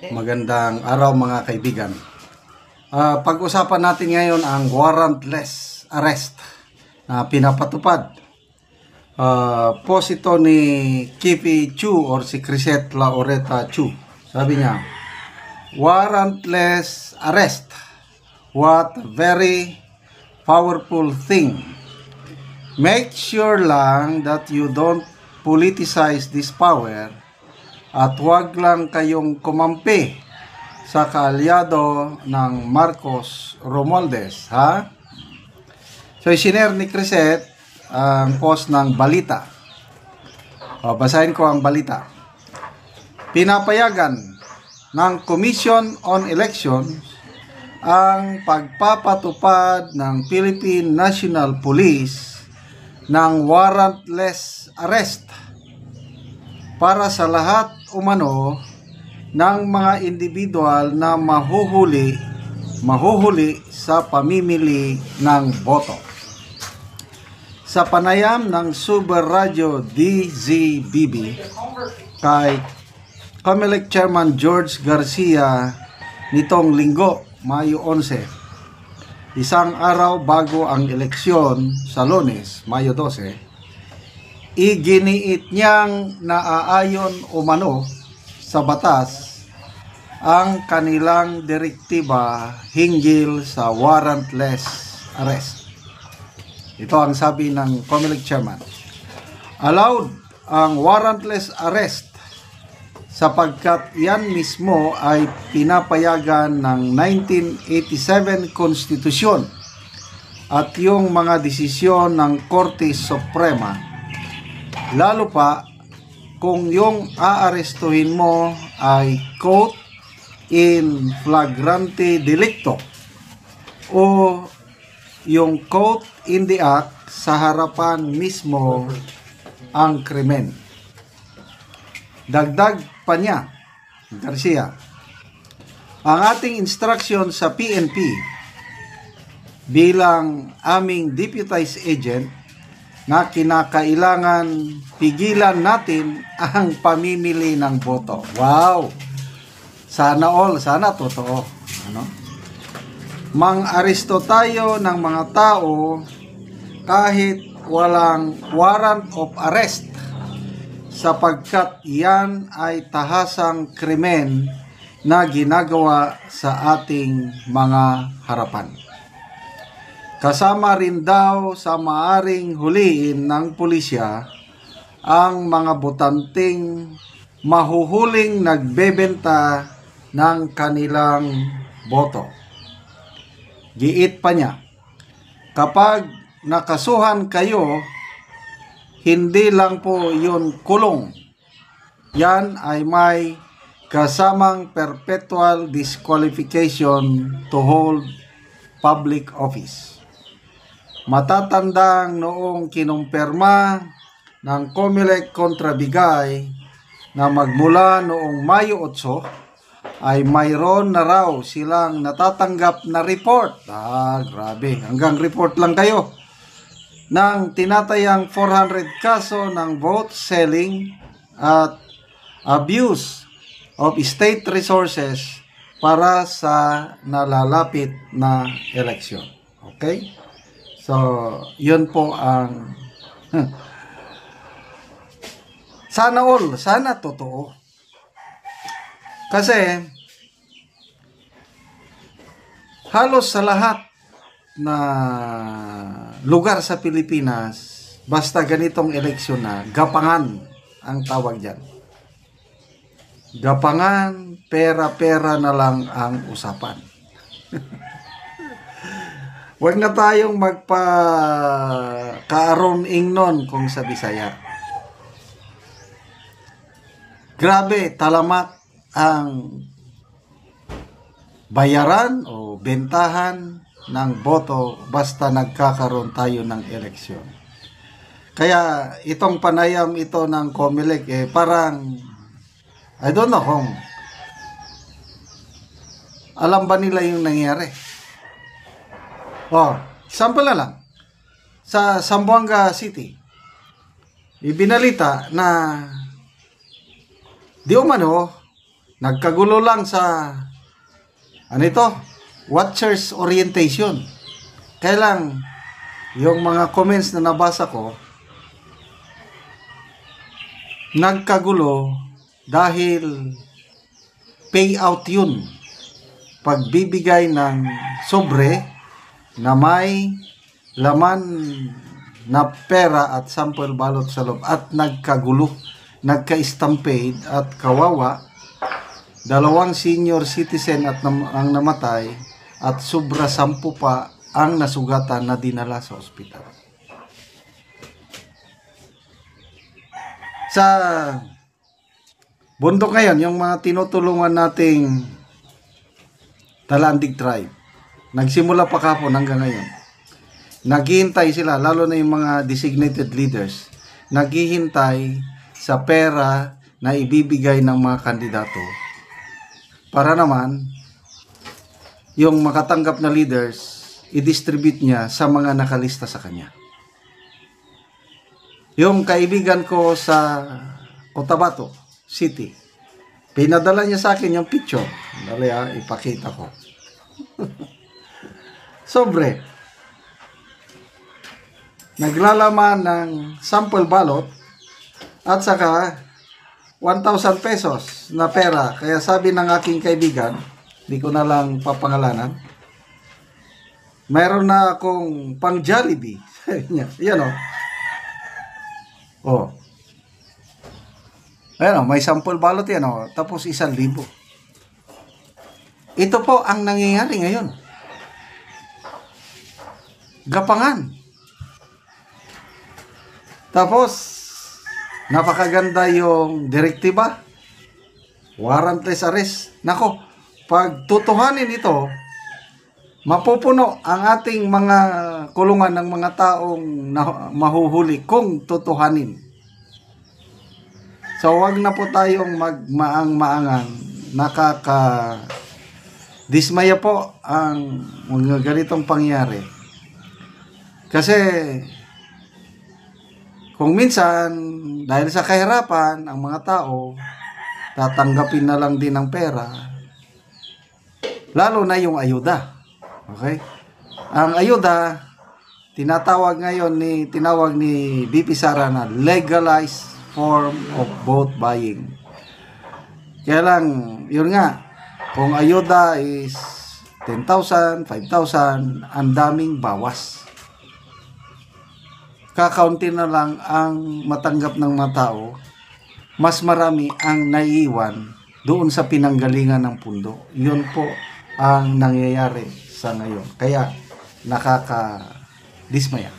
Magandang araw mga kaibigan. Pag-usapan natin ngayon ang warrantless arrest na pinapatupad. Post ito ni Kipi Chu or si Crisette Laureta Chu. Sabi niya, warrantless arrest. What a very powerful thing. Make sure lang that you don't politicize this power at huwag lang kayong kumampi sa kaalyado ng Marcos Romualdez, ha? So, isinare ni Crisette ang post ng balita. Basahin ko ang balita. Pinapayagan ng Commission on Elections ang pagpapatupad ng Philippine National Police ng warrantless arrest para sa lahat umano ng mga individual na mahuhuli sa pamimili ng boto. Sa panayam ng Super Radio DZBB kay COMELEC Chairman George Garcia nitong Linggo, Mayo 11, isang araw bago ang eleksyon sa Lunes, Mayo 12, iginiit niyang naaayon umano sa batas ang kanilang direktiba hinggil sa warrantless arrest. Ito ang sabi ng COMELEC Chairman. Allowed ang warrantless arrest sapagkat yan mismo ay pinapayagan ng 1987 Konstitusyon at yung mga desisyon ng Korte Suprema, lalo pa kung yung aarestuhin mo ay quote in flagrante delicto o yung quote in the act sa harapan mismo ang krimen. Dagdag pa niya, Garcia, ang ating instruction sa PNP bilang aming deputized agent na kinakailangan pigilan natin ang pamimili ng boto. Wow! Sana totoo. Ano? Mang-aresto tayo ng mga tao kahit walang warrant of arrest sapagkat yan ay tahasang krimen na ginagawa sa ating mga harapan. Kasama rin daw sa maaring huliin ng pulisya ang mga botanteng mahuhuling nagbebenta ng kanilang boto. Giit pa niya, kapag nakasuhan kayo, hindi lang po yun kulong. Yan ay may kasamang perpetual disqualification to hold public office. Matatandang noong kinumpirma ng COMELEC kontra Bigay na magmula noong Mayo 8 ay mayroon na raw silang natatanggap na report. Grabe, hanggang report lang kayo. Ng tinatayang 400 kaso ng vote selling at abuse of state resources para sa nalalapit na eleksyon. Okay? So, yun po ang sana totoo. Kasi halos sa lahat na lugar sa Pilipinas, basta ganitong eleksyon na, gapangan ang tawag dyan. Gapangan, pera-pera na lang ang usapan. Huwag na tayong magpa-kaaron ingnon kung sa Bisaya. Grabe, talamak ang bayaran o bentahan ng boto basta nagkakaroon tayo ng eleksyon. Kaya itong panayam ito ng COMELEC parang I don't know kung alam ba nila yung nangyari. Sample na lang. Sa Zamboanga City, ibinalita na di umano nagkagulo lang sa ano ito, watchers orientation. Kaya lang, yung mga comments na nabasa ko, nagkagulo dahil payout yun. Pagbibigay ng sobre na may laman na pera at sample balot sa loob at nagkagulo, nagka-stampede at kawawa, 2 senior citizen at ang namatay at sobra 10 pa ang nasugatan na dinala sa ospital. Sa bundok ngayon, yung mga tinutulungan nating Talandig tribe, nagsimula pa kahapon hanggang ngayon, naghihintay sila, lalo na yung mga designated leaders, naghihintay sa pera na ibibigay ng mga kandidato para naman yung makatanggap na leaders i-distribute niya sa mga nakalista sa kanya. Yung kaibigan ko sa Cotabato City, pinadala niya sa akin yung picture. Dali ipakita ko. Sobre. Naglalaman ng sample ballot at saka 1,000 pesos na pera. Kaya sabi ng aking kaibigan, di ko na lang papangalanan, mayroon na akong pang Jollibee. Yan o. Oh. Ayan o, may sample ballot yan o. Tapos 1,000. Ito po ang nangyayari ngayon. Gapangan. Tapos, napakaganda yung direktiba. Warrantless arrest. Nako, pag tutuhanin ito, mapupuno ang ating mga kulungan ng mga taong mahuhuli kung tutuhanin. So, wag na po tayong magmaang-maangan. Dismaya po ang mga ganitong pangyari. Kasi, kung minsan, dahil sa kahirapan, ang mga tao, tatanggapin na lang din ng pera, lalo na yung ayuda. Okay? Ang ayuda, tinawag ni BP Sara na legalized form of vote buying. Kaya lang, yun nga, kung ayuda is 10,000, 5,000, ang daming bawas. Kakaunti na lang ang matanggap ng mga tao, mas marami ang naiiwan doon sa pinanggalingan ng pundo. Yun po ang nangyayari sa ngayon. Kaya nakakadismaya.